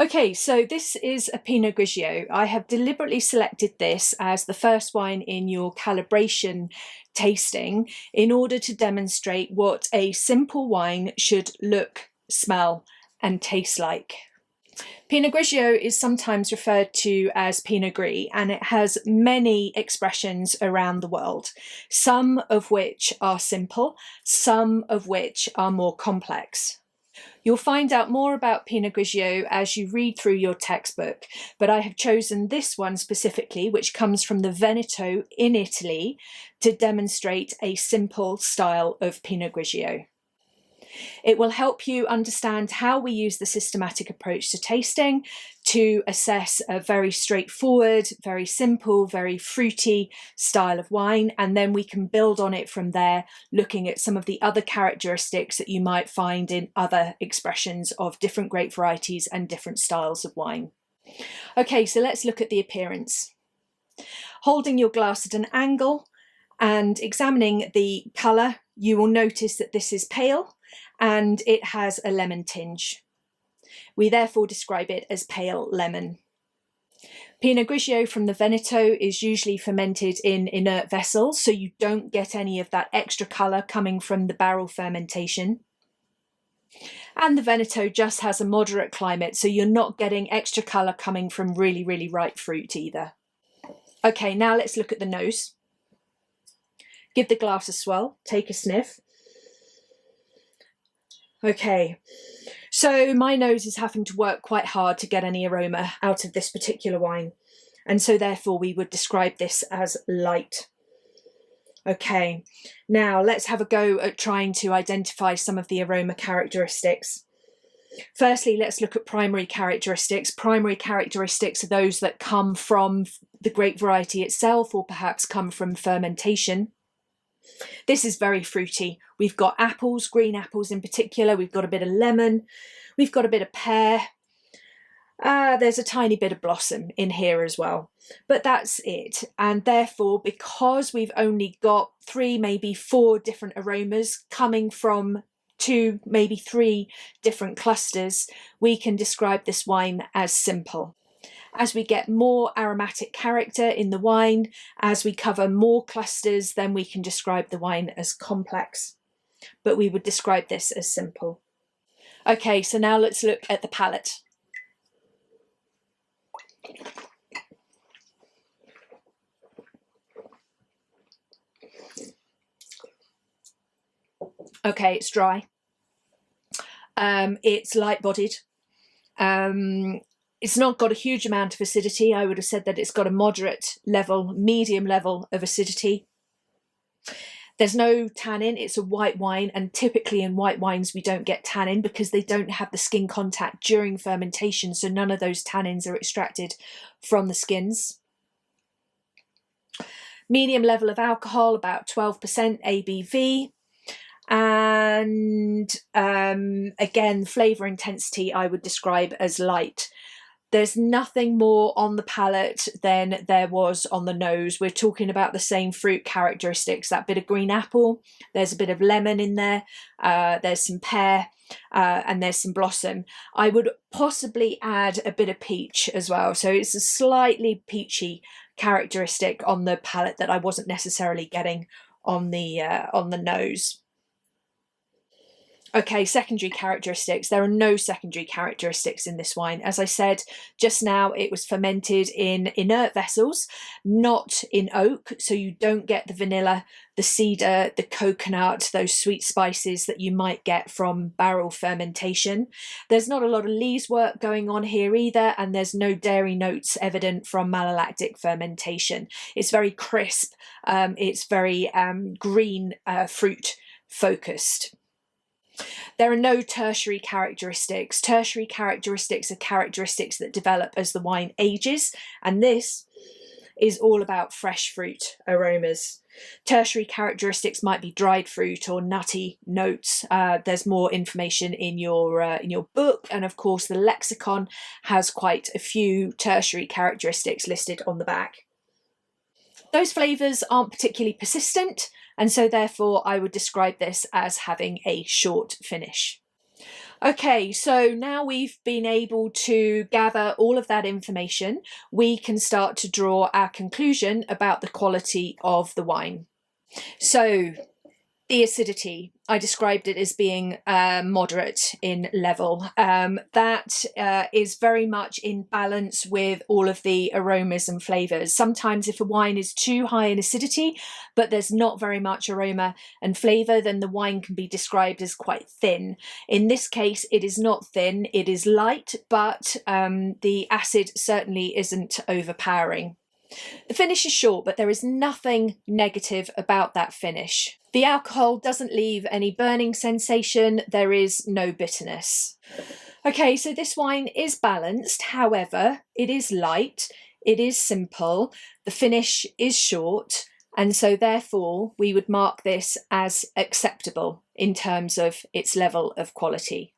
Okay, so this is a Pinot Grigio. I have deliberately selected this as the first wine in your calibration tasting in order to demonstrate what a simple wine should look, smell, and taste like. Pinot Grigio is sometimes referred to as Pinot Gris, and it has many expressions around the world, some of which are simple, some of which are more complex. You'll find out more about Pinot Grigio as you read through your textbook, but I have chosen this one specifically, which comes from the Veneto in Italy, to demonstrate a simple style of Pinot Grigio. It will help you understand how we use the systematic approach to tasting to assess a very straightforward, very simple, very fruity style of wine, and then we can build on it from there, looking at some of the other characteristics that you might find in other expressions of different grape varieties and different styles of wine. Okay, so let's look at the appearance. Holding your glass at an angle and examining the colour, you will notice that this is pale and it has a lemon tinge. We therefore describe it as pale lemon. Pinot Grigio from the Veneto is usually fermented in inert vessels, so you don't get any of that extra colour coming from the barrel fermentation. And the Veneto just has a moderate climate, so you're not getting extra colour coming from really, really ripe fruit either. Okay, now let's look at the nose. Give the glass a swirl, take a sniff. Okay, so my nose is having to work quite hard to get any aroma out of this particular wine, and so therefore we would describe this as light. Okay, now let's have a go at trying to identify some of the aroma characteristics. Firstly, let's look at primary characteristics. Primary characteristics are those that come from the grape variety itself or perhaps come from fermentation. This is very fruity. We've got apples, green apples in particular. We've got a bit of lemon. We've got a bit of pear. There's a tiny bit of blossom in here as well. But that's it. And therefore, because we've only got 3, maybe 4 different aromas coming from 2, maybe 3 different clusters, we can describe this wine as simple. As we get more aromatic character in the wine, as we cover more clusters, then we can describe the wine as complex. But we would describe this as simple. Okay, so now let's look at the palate. Okay, it's dry. It's light-bodied. It's not got a huge amount of acidity. I would have said that it's got a moderate level, medium level of acidity. There's no tannin. It's a white wine, and typically in white wines we don't get tannin because they don't have the skin contact during fermentation, so none of those tannins are extracted from the skins. Medium level of alcohol, about 12% ABV. And again, flavour intensity I would describe as light. There's nothing more on the palate than there was on the nose. We're talking about the same fruit characteristics, that bit of green apple, there's a bit of lemon in there, there's some pear, and there's some blossom. I would possibly add a bit of peach as well. So it's a slightly peachy characteristic on the palate that I wasn't necessarily getting on the nose. Okay, secondary characteristics. There are no secondary characteristics in this wine. As I said just now, it was fermented in inert vessels, not in oak, so you don't get the vanilla, the cedar, the coconut, those sweet spices that you might get from barrel fermentation. There's not a lot of lees work going on here either, and there's no dairy notes evident from malolactic fermentation. It's very crisp, it's very green fruit focused. There are no tertiary characteristics. Tertiary characteristics are characteristics that develop as the wine ages, and this is all about fresh fruit aromas. Tertiary characteristics might be dried fruit or nutty notes. There's more information in your book, and of course the lexicon has quite a few tertiary characteristics listed on the back. Those flavours aren't particularly persistent, and so therefore I would describe this as having a short finish. Okay, so now we've been able to gather all of that information, we can start to draw our conclusion about the quality of the wine. So, the acidity, I described it as being moderate in level. That is very much in balance with all of the aromas and flavours. Sometimes if a wine is too high in acidity, but there's not very much aroma and flavour, then the wine can be described as quite thin. In this case, it is not thin, it is light, but the acid certainly isn't overpowering. The finish is short, but there is nothing negative about that finish. The alcohol doesn't leave any burning sensation, there is no bitterness. Okay, so this wine is balanced, however, it is light, it is simple, the finish is short, and so therefore we would mark this as acceptable in terms of its level of quality.